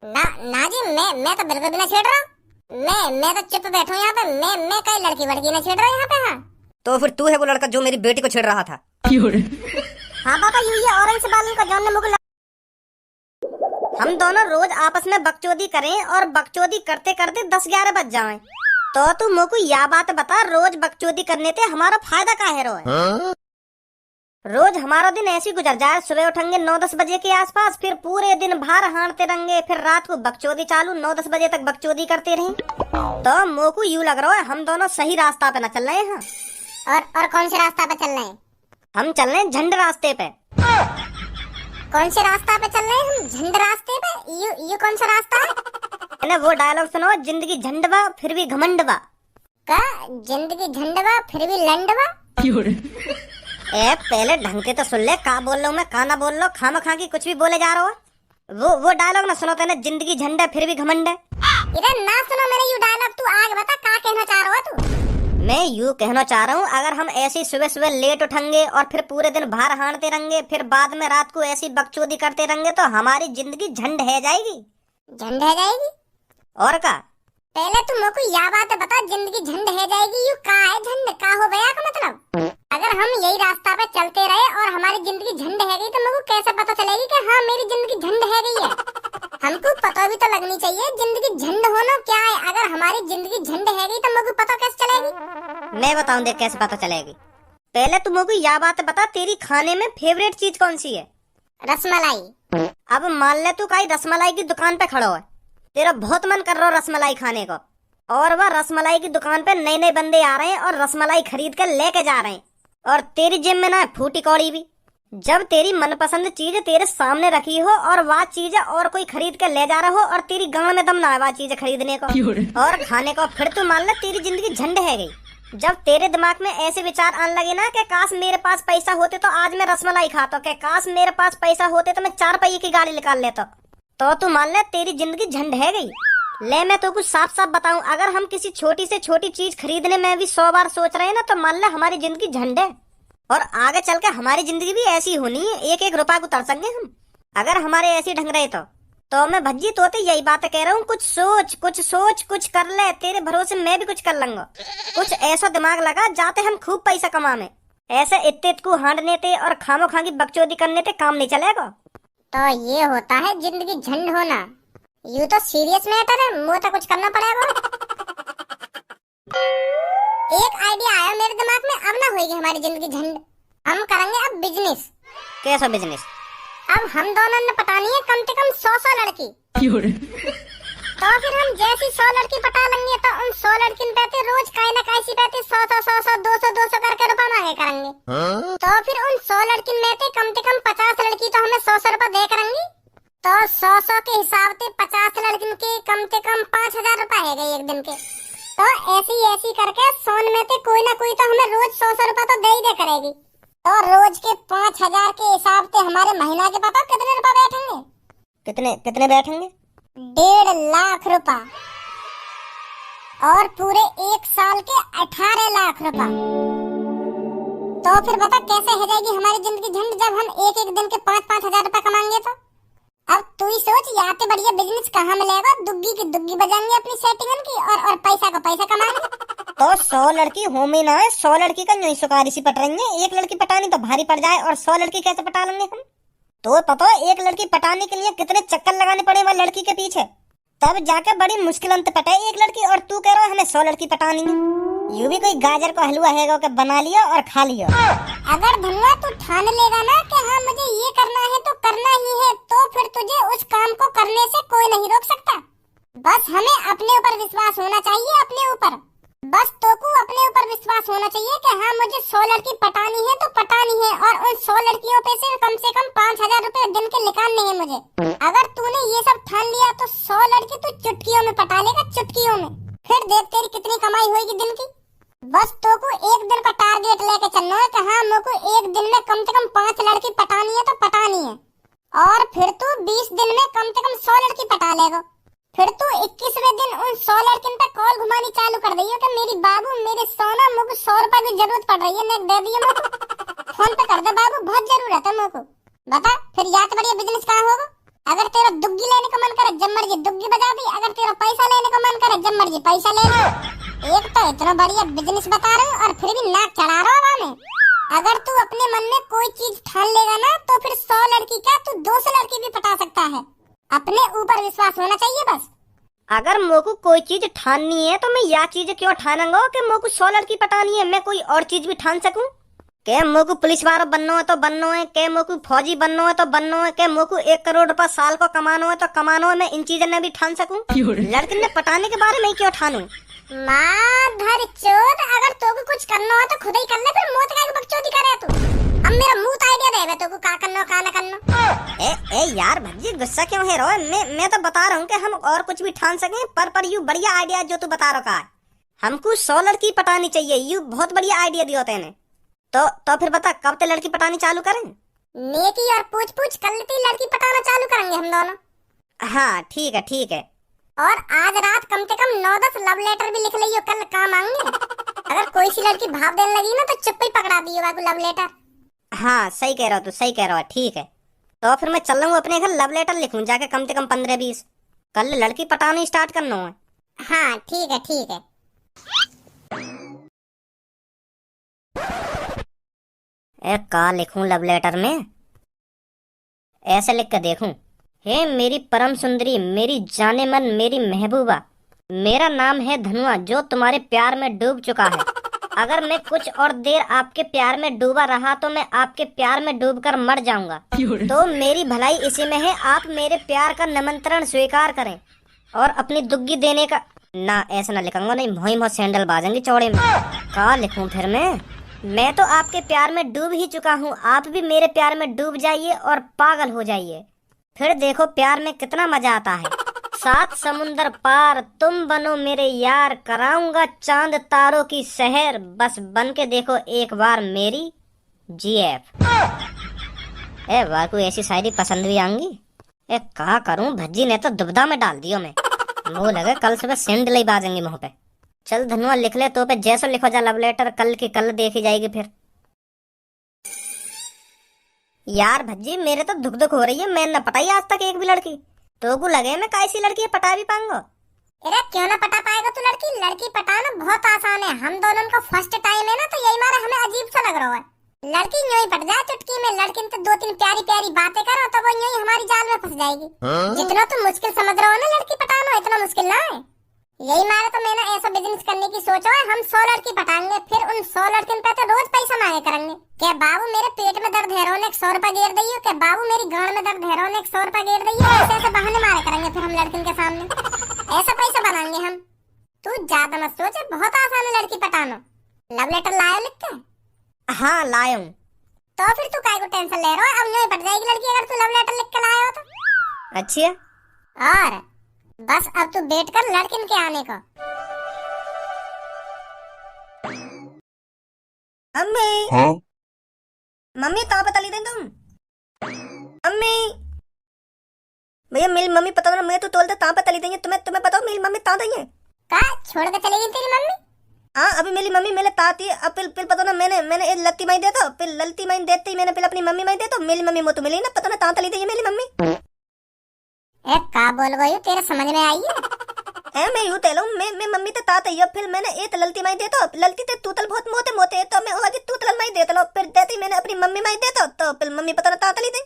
ना ना जी, मैं तो बिल्कुल भी नहीं छेड़ रहा हूँ। मैं तो चुप बैठा हूँ यहाँ पे। मैं कई लड़की वड़की नहीं छेड़ रहा हूँ यहाँ पे। हाँ तो फिर तू है वो लड़का जो मेरी बेटी को छेड़ रहा था? हाँ पापा, ये ऑरेंज बालों का जॉन ने मुझे हम दोनों रोज आपस में बकचोदी करें और बकचोदी करते करते 10-11 बज जाएं। तो तू मुझको यह बात बता, रोज बकचोदी करने से हमारा फायदा क्या है? रोज हमारा दिन ऐसे ही गुजर जाए, सुबह उठेंगे 9-10 बजे के आसपास, फिर पूरे दिन बाहर हांडते रहेंगे, फिर रात को बकचोदी चालू, 9-10 बजे तक बकचोदी करते रहें। तो मुझको यूं लग रहा है हम दोनों सही रास्ता पे न चल रहे हैं। और कौन से रास्ता पे चल रहे हैं? हम चल रहे हैं झंड रास्ते पे। कौन से रास्ता पे चल रहे हैं हम? झंड रास्ते पे? ये कौन सा रास्ता है? ना वो डायलॉग सुनो, जिंदगी झंडवा फिर भी घमंडवा। का जिंदगी झंडवा फिर भी लंडवा? ए पहले ढंग के तो सुन ले, का बोल रहा हूँ मैं, का ना बोल रहा हूँ, खामा खा की कुछ भी बोले जा रहा हो। वो डायलॉग ना सुनो तेने, जिंदगी झंड है फिर भी घमंड है। इधर ना सुनो मेरे यू डायलॉग, तू आगे बता का कहना चाह रहा हो तू? मैं यूँ कहना चाह रहा हूँ, अगर हम ऐसे सुबह सुबह लेट उठेंगे और फिर पूरे दिन बाहर हांडते रहेंगे, फिर बाद में रात को ऐसी बकचोदी करते रहेंगे, तो हमारी जिंदगी झंड है जाएगी। झंड है जाएगी? और का? पहले तू मेरे को यह बात बता, जिंदगी झंड है जाएगी यू का है? झंड का हो गया का मतलब? अगर हम यही रास्ता पे चलते रहे और हमारी जिंदगी झंड है गई, तो मेरे को कैसे पता चलेगी कि हाँ मेरी जिंदगी झंड है गई है? हमको पता भी तो लगनी चाहिए जिंदगी झंड होना क्या है। अगर हमारी जिंदगी झंड है गई तो मेरे को पता कैसे चलेगी? मैं बताऊं देख कैसे पता चलेगी। पहले तू मुझको यह बात बता, तेरी खाने में फेवरेट चीज कौन सी है? रसमलाई। अब मान ले तू कहीं रसमलाई की दुकान पे खड़ो है, तेरा बहुत मन कर रहा है रसमलाई खाने को, और वह रसमलाई की दुकान पे नए नए बंदे आ रहे हैं और रसमलाई खरीद कर लेके जा रहे हैं, और तेरी जेब में ना है फूटी कौड़ी भी। जब तेरी मनपसंद चीज तेरे सामने रखी हो और वह चीज और कोई खरीद कर ले जा रहा हो और तेरी गांड में दम ना है वह चीज खरीदने को और खाने को, फिर तू मान ले तेरी जिंदगी झंड है गई। जब तेरे दिमाग में ऐसे विचार आने लगे ना कि काश मेरे पास पैसा होते तो आज मैं रसमलाई खाता, कि काश मेरे पास पैसा होते तो मैं 4 पहिए की गाड़ी निकाल लेता, तो तू मान ले तेरी जिंदगी झंड है गई। ले मैं तो कुछ साफ साफ बताऊं, अगर हम किसी छोटी से छोटी चीज खरीदने में भी 100 बार सोच रहे हैं ना, तो मान ले हमारी जिंदगी झंड है। और आगे चल के हमारी जिंदगी भी ऐसी होनी है, एक एक रुपया को तरसेंगे हम अगर हमारे ऐसे ढंग रहे तो मैं भज्जी तोते यही बात कह रहा हूँ, कुछ सोच कुछ कर ले, तेरे भरोसे मैं भी कुछ कर लूंगा। कुछ ऐसा दिमाग लगा जाते हम खूब पैसा कमा में, ऐसे इत्ते को हांडने ते और खामो खांगी बकचोदी करने ते काम नहीं चलेगा। तो ये होता है जिंदगी झंड होना? यू तो सीरियस मैटर है, मुझे तो कुछ करना पड़ेगा। एक आइडिया आया मेरे दिमाग में, अब ना होगी हमारी जिंदगी झंड। हम करेंगे अब बिजनेस। कैसा बिजनेस? अब हम दोनों ने पटानी है कम से कम 100 लड़की। तो फिर हम जैसी 100 लड़की पटा लेंगे तो उन 100 लड़की पे रोज काई ना काई सी पे 100 200 करके रुपया मांगे करेंगे। तो फिर उन 100 लड़की में से कम 50 लड़की तो हमें 100 रुपया दे करेंगी। तो 100 के हिसाब से 50 लड़कियों के कम से कम 5000 रुपया है गए एक दिन के। तो ऐसी करके 100 में से कोई ना कोई तो हमें रोज 100 रुपया तो दे ही दे करेगी। तो रोज के 5000 के हिसाब से हमारे महीना के पता कितने रुपए बैठेंगे? कितने बैठेंगे? 1.5 लाख रुपया, और पूरे 1 साल के 18 लाख रुपया। तो फिर बता कैसे हो जाएगी हमारी जिंदगी झंड जब हम एक एक दिन के 5-5 हजार रुपए कमाएंगे। तो अब तू ही सोच, यहाँ पे बढ़िया बिजनेस कहाँ मिलेगा? दुग्गी की दुग्गी बजाएंगे अपनी सेटिंग की, और पैसा का पैसा कमाएंगे। तो 100 लड़की हो में ना है, 100 लड़की का नहीं सुकारी सी पट रही है, एक लड़की पटानी तो भारी पड़ जाए, और 100 लड़की कैसे पटा लेंगे हम? तो पता है एक लड़की पटाने के लिए कितने चक्कर लगाने पड़े वह लड़की के पीछे, तब जाकर बड़ी मुश्किल अंत पटे एक लड़की। और तू कह रहा है हमें 100 लड़की पटानी है? यूं भी कोई गाजर का हलवा है कि बना लिया और खा लिया। अगर धनुआ तू ठान लेगा ना कि हाँ मुझे ये करना है तो करना ही है, तो फिर तुझे उस काम को करने से कोई नहीं रोक सकता। बस हमें अपने ऊपर विश्वास होना चाहिए, अपने ऊपर। बस तो को अपने ऊपर विश्वास होना चाहिए कि हाँ मुझे 100 लड़की पटानी है तो पटानी है, और उन 100 लड़कियों पे से कम 5000 रुपए दिन के निकालने हैं मुझे। अगर तूने ये सब ठान लिया तो 100 लड़की तू चुटकियों में पटा लेगा, चुटकियों में। फिर देख तेरी कितनी कमाई होगी दिन की। बस तो को एक दिन का टारगेट लेके चलना है कि हाँ मेरे को एक दिन में कम से कम 5 लड़की पटानी है तो पटानी है, और फिर तू 20 दिन में कम से कम 100 लड़की पटा लेगा। फिर तू 21वें दिन उन 100 लड़कियों पे कॉल घुमानी चालू कर दी कि मेरी बाबू मेरे सोना मुझे 100 रुपए की जरूरत पड़ रही है, नेक दे दिए मुझे, फोन पे कर दे बाबू, बहुत जरूरत है मुझको। बता फिर या तो बढ़िया बिजनेस कहाँ होगा? अगर तेरा दुग्गी लेने का मन करे, जब मर्जी दुग्गी बजा दी, अगर तेरा पैसा लेने का मन करे जब मर्जी पैसा ले लो। एक तो इतना बढ़िया बिजनेस बता रहे हो और फिर भी नाक चढ़ा रहा हवा में। अगर तू अपने मन में कोई चीज ठान लेगा ना तो फिर 100 लड़की क्या तू 200 लड़की भी पटा सकता है। अपने ऊपर विश्वास होना चाहिए बस। अगर मोको कोई चीज ठाननी है तो मैं यह चीज क्यों ठानूंगा कि मोको 100 लड़की पटानी है, मैं कोई और चीज भी ठान सकूं। के मोको पुलिस वाला बनना है तो बनना है, के मोको फौजी बनना है तो बनना है, के मोको 1 करोड़ रुपया साल को कमाना है तो कमाना है, मैं इन चीजों में भी ठान सकूं। लड़की ने पटाने के बारे में क्यों ठानूं। माधर चोद, अगर तोको कुछ करना हो तो खुद ही कर ले, फिर मौत का बकचोदी करे तू। अब मेरा मुंह आइडिया देवे तोको का करना का ना करना। ए यार भज्जी गुस्सा क्यों है रो, मैं तो बता रहा हूँ कि हम और कुछ भी ठान सकें, पर यू बढ़िया आइडिया जो तू बता रहा है। हमको 100 लड़की पटानी चाहिए, यू बहुत बढ़िया आइडिया दिया तेने। तो फिर बता कब ते लड़की पटानी चालू करें। नेकी और पूछ पूछ कर लेती लड़की पटाना चालू करेंगे हम दोनों। हाँ ठीक है। और आज रात कम से कम 9-10 लव लेटर भी लिख लियो, कल काम आएंगे। अगर कोई सी लड़की भाव देने लगी ना तो चुप ही पकड़ा दियो बाबू लव लेटर। हाँ सही कह रहा हो तू, सही कह रहा है, ठीक है। तो फिर मैं चल रहा हूँ अपने घर लव लेटर लिखूं जाके कम से कम 15-20। कल लड़की पटानी स्टार्ट करना है। हाँ ठीक है। का लिखूं लव लेटर में, ऐसे लिख कर देखूं। हे मेरी परम सुंदरी, मेरी जाने मन, मेरी महबूबा, मेरा नाम है धनुआ जो तुम्हारे प्यार में डूब चुका है। अगर मैं कुछ और देर आपके प्यार में डूबा रहा तो मैं आपके प्यार में डूबकर मर जाऊंगा। तो मेरी भलाई इसी में है, आप मेरे प्यार का निमंत्रण स्वीकार करें और अपनी दुग्गी देने का ना। ऐसा ना लिखूंगा, नहीं मोही सैंडल बाजेंगे चौड़े में। क्या लिखूं फिर मैं तो आपके प्यार में डूब ही चुका हूँ, आप भी मेरे प्यार में डूब जाइए और पागल हो जाइए, फिर देखो प्यार में कितना मजा आता है। 7 समुंदर पार तुम बनो मेरे यार, कराऊंगा चांद तारों की सहर, बस बन के देखो एक बार मेरी GF। ए वाह कोई ऐसी शायरी पसंद भी आऊंगी। ए क्या करूं, भज्जी ने तो दुबदा में डाल दियो मैं। मुँह लगे कल सुबह सैंडल ही बाजेंगे मुँह पे। चल धनुआ लिख ले तो पे जैसो लिखो जा लव लेटर, कल की कल देखी जाएगी फिर। यार भज्जी मेरे तो दुख हो रही है, मैंने न पटाई आज तक एक भी लड़की। तो को लगे मैं कैसी लड़की पटा भी पाऊंगा। अरे क्यों ना पटा पाएगा तू लड़की पटाना बहुत आसान है। हम दोनों का फर्स्ट टाइम है ना तो यही मारा हमें अजीब सा लग रहा है। लड़की यूं ही पट जाए चुटकी में, लड़की तो 2-3 प्यारी बातें करो तो वो यूं ही हमारी जाल में फंस जाएगी। जितना तुम मुश्किल समझ रहे हो ना लड़की पटाना, इतना मुश्किल ना है। यही मारा तो मैंने ऐसा बिजनेस करने की सोचा है। हम 100 लड़की पटाएंगे, फिर उन 100 लड़कियों पे तो रोज पैसा मांगे करेंगे। क्या बाबू मेरे पेट में दर्द है रोने 100 रुपया गेर दइयो, क्या बाबू मेरी गांड में दर्द है रोने 100 रुपया गेर दइयो। ऐसे बहाने मारे करेंगे फिर हम लड़कियों के सामने, ऐसा पैसा बनाएंगे हम। तू ज्यादा मत सोच, बहुत आसान है लड़की पटाना। लव लेटर लाया लिख के? हाँ लाया हूँ। तो फिर तू काहे को टेंशन ले रहा है, अब यूं ही पट जाएगी लड़की अगर तू लव लेटर लिख के लाया हो तो। अच्छी है। और बस अब तू वेट कर लड़किन के आने का। अम्मी हाँ? मम्मी कहाँ पता ली थे तुम? अम्मी भैया मेरी मम्मी पता ना, मैं तो तोलते कहाँ पता ली थी तुम्हें बताओ मेरी मम्मी कहाँ गई है? का छोड़ के चली गई तेरी मम्मी? हाँ अभी मेरी मम्मी मेरे ताती है। अब फिर पता ना मैंने एक लत्ती माई देता, फिर ललती माई देते ही मैंने फिर अपनी मम्मी माई देता, मेरी मम्मी मुँह तो मिली ना, पता ना कहाँ तली थी मेरी मम्मी। ए का बोल गई तेरे समझ में आई है? मैं यूं तेलूं मैं मम्मी ते तात है, फिर मैंने एक ललती माई देता, ललती ते तूतल बहुत मोटे है तो मैं आगे तूतल माई देता लो, फिर देती मैंने अपनी मम्मी माई देता तो फिर मम्मी पता ना तातली थी।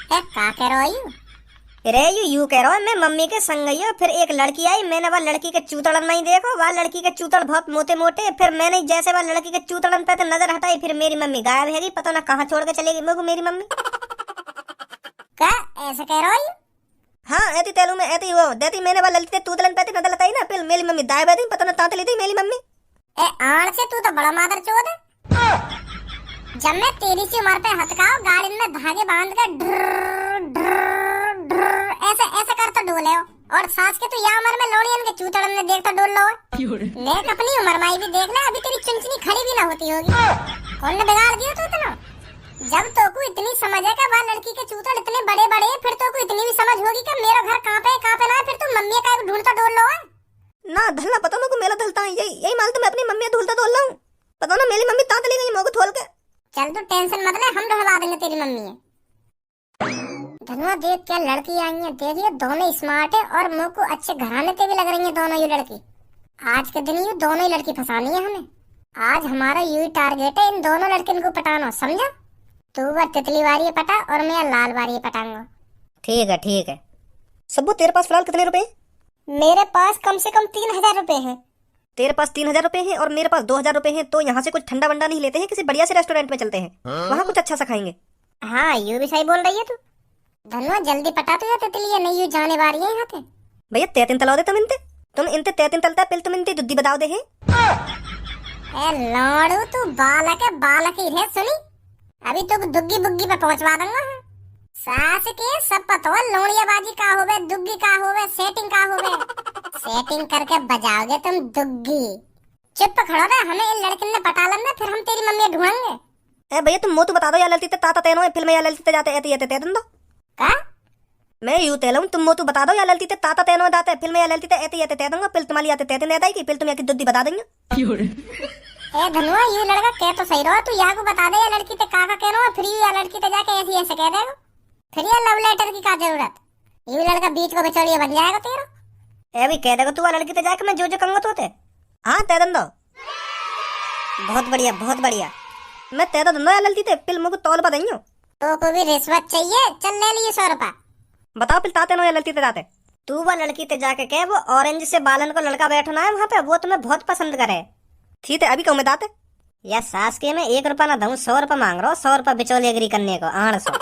ए का कह रही हो? अरे यू कह रहा हूँ मैं मम्मी के संग गई, फिर एक लड़की आई, मैंने वह लड़की के चूतड़न नहीं देखो, वह लड़की के चूतड़ बहुत मोटे, फिर मैंने जैसे वह लड़की के चूतड़न पे नजर हटाई, फिर मेरी मम्मी गायब है गई, पता ना कहाँ छोड़ के चलेगी मेरी मम्मी। का ऐसे कह रही हो? हाँ ऐसी तेलू में ऐसी वो देती मैंने वह लड़की के चूतड़न पे नजर हटाई ना, फिर मेरी मम्मी गायब है गई, पता ना तातली थी मेरी मम्मी। ए आड़ से तू तो बड़ा मादर चोद है। जब मैं तेरी सी उम्र पे हथकाओ गाड़ी में धागे बांध कर ऐसे कर तो डोले हो, और सास के तो या उम्र में लोड़ियन के चूतड़न में देख तो डोल लो। देख अपनी उम्र माई भी देख ले, अभी तेरी चुनचुनी खड़ी भी ना होती होगी। कौन ने बिगाड़ दिया तू इतना? जब तो को इतनी समझ है कि वह लड़की के चूतड़ इतने बड़े हैं, फिर तो को इतनी भी समझ होगी कि मेरा घर कहाँ पे ना है, फिर तुम मम्मी का ढूंढता डोल लो है ना। धलना पता ना को मेरा धलता है, यही माल तो मैं अपनी मम्मी ढूंढता डोल रहा हूँ, पता ना मेरी मम्मी तातली गई मोको खोल के। चल तू टेंशन मत ले, हम ढूंढवा देंगे तेरी मम्मी है। धनुआ देख क्या लड़की आई है, देख ये दोनों स्मार्ट है और मुंह को अच्छे घराने पे भी लग रही है दोनों ये लड़की। आज के दिन ये दोनों ही लड़की फंसानी है हमें। आज हमारा यही टारगेट है इन दोनों लड़कियों को पटाना, समझा? तू वो तितली वारी पटा और मैं लाल वारी पटाऊंगा। ठीक है ठीक है। सब्बू तेरे पास फिलहाल कितने रुपए? मेरे पास कम से कम 3000 रुपए हैं। तेरे पास 3000 रुपए हैं और मेरे पास 2000 रुपए हैं, तो यहाँ से कुछ ठंडा वंडा नहीं लेते हैं, किसी बढ़िया से रेस्टोरेंट में चलते हैं, वहाँ कुछ अच्छा सा खाएंगे। हाँ यू भी सही बोल रही है तू। धनुआ जल्दी पटा तो तितली है नहीं, यू जाने वाली है यहाँ पे। भैया तैतिन तलाओ दे तुम इनते तैतिन तलता पिल तुम इनते दुद्धी बताओ दे है। लाड़ू तू बालक ही है सुनी। अभी तो दुग्गी बुग्गी पे पहुंचवा दूंगा। सास के सब पता हो, लोड़ियाबाजी का होवे, दुग्गी का होवे, सेटिंग का होवे। सेटिंग करके बजाओगे तुम दुग्गी। चुप खड़ो रहे, हमें इन लड़किन ने पटा लेना, फिर हम तेरी मम्मी ढूंढेंगे। ए भैया तुम मोतू बता दो या ललती ताता तेनो फिल्म या ललती जाते ऐते ऐते तैतिन दो का? मैं यूं तेलूं, तुम मोतू बता दो या ललती ताता तेनो दाते फिल्म या ललती ऐते ऐते तै दूंगा, फिर तुम्हारी आते तैतिन ऐदा की फिर तुम या की दुद्धी बता देंगे। ए धनुआ ये लड़का कह तो सही रहो, तू यहाँ को बता दे या लड़की ते काका कह रहा फिर या लड़की ते जाके ऐसे ऐसे कह देगा, फिर ये लव लेटर की क्या जरूरत? ये लड़का बीच को बिचौलिया बन जाएगा तेरा। ए भी कह देगा तू लड़की ते जाके मैं जो जो कहूंगा तो हाँ तैदन दो। बहुत बढ़िया बहुत बढ़िया। मैं तैदा दंदो या ललती ते फिल्म को तौल बताइयो। तो को भी रिश्वत चाहिए, चल ले लिए 100 रुपया। बताओ फिर ताते नो या ललती ते जाते। तू वो लड़की ते जाके कह वो ऑरेंज से बालन को लड़का बैठना है वहाँ पे, वो तुम्हें बहुत पसंद करे। ठीक है अभी कहूँ मैं दाते या सास के मैं 1 रुपया ना दूं, 100 रुपया मांग रहा हूँ, 100 रुपया बिचौली एग्री करने को 800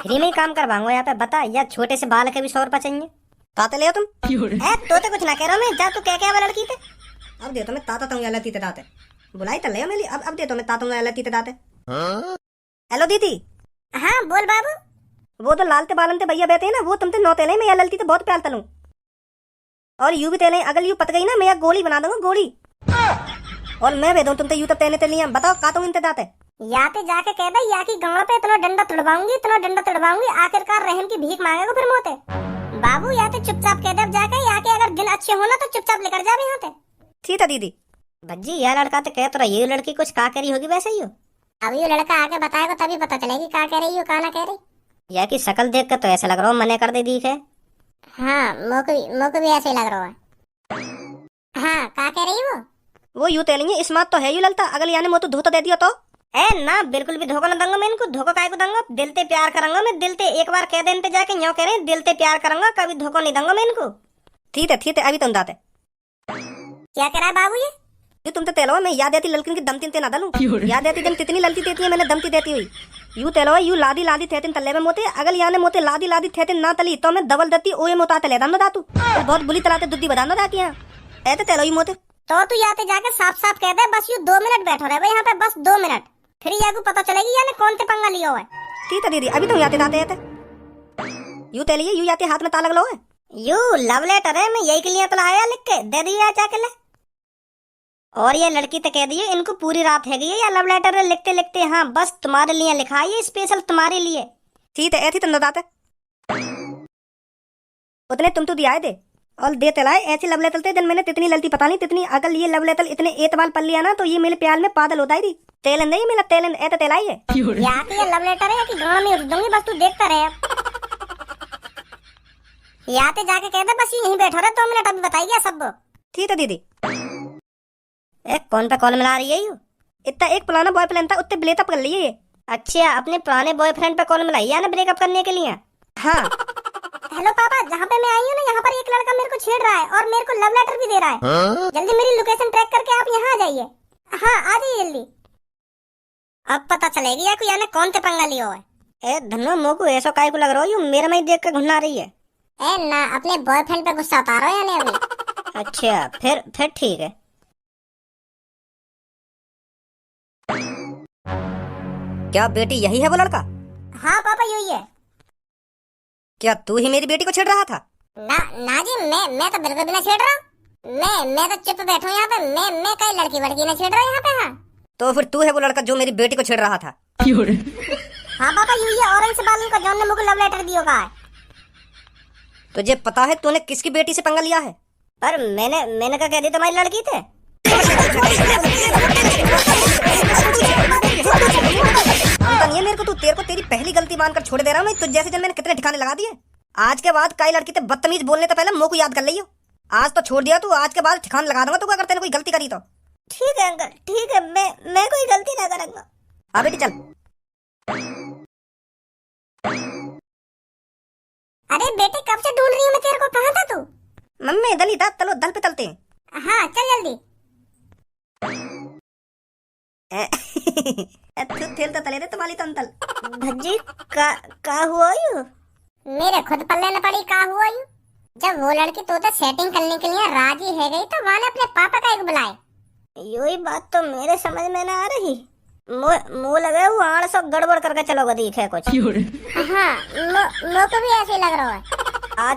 फ्री में ही काम करवाऊंगा यहाँ पे। बता या छोटे से बाल के भी 100 रुपया चाहिए। ताते ले तुम तो कुछ ना कह रहा मैं, जा तू कह क्या लड़की थे। अब दे तो मैं ताता तू या ललती ते दाते बुलाई तो ले मेरी। अब दे तो मैं ताता या ललती ते दाते। हेलो दीदी। हाँ बोल बाबू। वो तो लालते बालन ते भैया बैठे हैं ना, वो तुमसे 9 तेले मैं या ललती ते बहुत प्यार तलूं और यू भी तेले। अगर यू पत गई ना मैं या गोली बना दूंगा गोली, और मैं भेदूं तुम ते यू तब तेने तेलियां। बताओ का तुम इनते दाते या ते जाके कह दे या की गांव पे इतना डंडा तुड़वाऊंगी, आखिरकार रहम की भीख मांगेगा फिर मोते। बाबू या ते चुपचाप कह दे जाके, या के अगर दिन अच्छे हो ना तो चुपचाप लेकर जा यहाँ पे। ठीक है दीदी। भज्जी यह लड़का तो कह तो रही, ये लड़की कुछ का करी होगी वैसे ही हो। अब ये लड़का आके बताएगा तभी पता चलेगी का कह रही हो का ना कह रही। या की शक्ल देख कर तो ऐसा लग रहा हो मने कर दे दी है। हाँ मोको भी ऐसे ही लग रहा है। हाँ का कह रही वो यू तेलेंगे स्मार्ट तो है यू ललता। अगल याने मोतू धो तो दे दिया तो ए ना बिल्कुल भी धोखा ना दूंगा मैं इनको। धोखा काय को दूंगा, दिल ते प्यार करूंगा मैं, दिल ते एक बार कह देते जाके यूं कह रहे दिल ते प्यार करूंगा, कभी धोखा नहीं दूंगा मैं इनको। ठीक है अभी तुम दाते क्या कह रहा है बाबू ये तुम तो तेलो मैं याद आती ललकिन की दमतिन ते ना दलूं। याद आती जब तितनी ललती देती है मैंने दमती देती हुई। यू तेलो यू लादी थेतिन तले में मोते, अगल याने मोते लादी थेतिन ना तली तो मैं डबल दती ओए मोता तले दानो दातू बहुत बुली तलाते दुद्धी बदानो दाती है ऐते तेलो ही मोते। तो तू याते जाके साफ कह दे बस यू 2 मिनट बैठो रहे यहाँ पे, बस 2 मिनट, फिर या को पता चलेगी याने कौन ते पंगा लिया हुआ है। ठीक है दीदी अभी तुम याते दाते यू तेलिए यू याते हाथ में ताला लो है। यू लव लेटर है, मैं यही के लिए तो लाया लिख के दे दिया जाके ले। और ये लड़की तो कह दिए इनको पूरी रात है गई या लव लेटर लिखते लिखते। हाँ बस तुम्हारे लिए लिखा है स्पेशल तुम्हारे लिए। ठीक है ऐसी तुम बताते उतने तुम तो दिया दे और दे तलाए ऐसे लव लेटर थे जन मैंने तितनी ललती पता नहीं तितनी। अगर ये लव लेटर इतने एतबाल पल लिया ना तो ये मेरे प्यार में पागल होता ही। तेलन नहीं मेरा तेलन ऐसे तेलाई है या कि ये लव लेटर है कि गाँव में उठ दूंगी, बस तू देखता रहे। या ते जाके कह दे बस यहीं बैठो रहे 2 मिनट, अभी बताइए सब। ठीक है दीदी। एक कौन पे कॉल मिला रही है यू? इतना एक पुराना बॉयफ्रेंड था उत्ते ब्रेकअप कर लिए ये। अच्छा अपने पुराने बॉयफ्रेंड पे कॉल मिलाई है ना ब्रेकअप करने के लिए? हाँ। हेलो पापा, जहाँ पे मैं आई हूँ ना यहाँ पर एक लड़का मेरे को छेड़ रहा है और मेरे को लव लेटर भी दे रहा है। जल्दी मेरी लोकेशन ट्रैक करके आप यहाँ आ जाइए। हाँ आ जाइए जल्दी। अब पता चलेगी या कोई कौन ते पंगा लियो है। ए धन्नो मोको ऐसा काय को लग रहा हो यू मेरा में देख कर घुना रही है। ए ना अपने बॉयफ्रेंड पे गुस्सा उतारो यानी अभी। अच्छा फिर ठीक है। क्या बेटी यही है वो लड़का? हाँ पापा यही है। क्या तू ही मेरी बेटी को छेड़ रहा था? ना जी मैं तो बिल्कुल भी ना छेड़ रहा। मैं तो चुप बैठो यहाँ पे। मैं कई लड़की वड़की ना छेड़ रहा यहाँ पे। हाँ तो फिर तू है वो लड़का जो मेरी बेटी को छेड़ रहा था? हाँ पापा यही है, ऑरेंज से बालन का जॉन ने मुझे लव लेटर दिया है। तुझे पता है तूने किसकी बेटी से पंगा लिया है? पर मैंने क्या कह दी तुम्हारी लड़की थे? जानता नहीं है मेरे को तू, तेरे को तेरी पहली गलती मानकर छोड़ दे रहा हूँ मैं। तुझ जैसे जन मैंने कितने ठिकाने लगा दिए। आज के बाद कई लड़की ते बदतमीज बोलने तो पहले मुंह को याद कर लियो। आज तो छोड़ दिया तू, आज के बाद ठिकाने लगा दूंगा तू अगर तेने कोई गलती करी तो। ठीक है अंकल, ठीक है, मैं कोई गलती ना करूंगा। हाँ बेटी चल। अरे बेटे कब से ढूंढ रही हूँ मैं तेरे को, कहाँ था तू? मम्मी दल ही था, चलो दल पे चलते हैं। हाँ चल जल्दी। तू तेल तो तले दे तुम्हारी तंतल। भज्जी का हुआ यू? मेरे खुद पल्ले न पड़ी का हुआ यूं। जब वो लड़की तो सेटिंग करने के लिए राजी है गई तो वहां अपने पापा का एक बुलाए। यो ही बात तो मेरे समझ में ना आ रही। मुँह लगे वो आड़ सब गड़बड़ करके चलोगे, दिखे कुछ। हाँ, मो को भी ऐसे ही लग रहा है। आज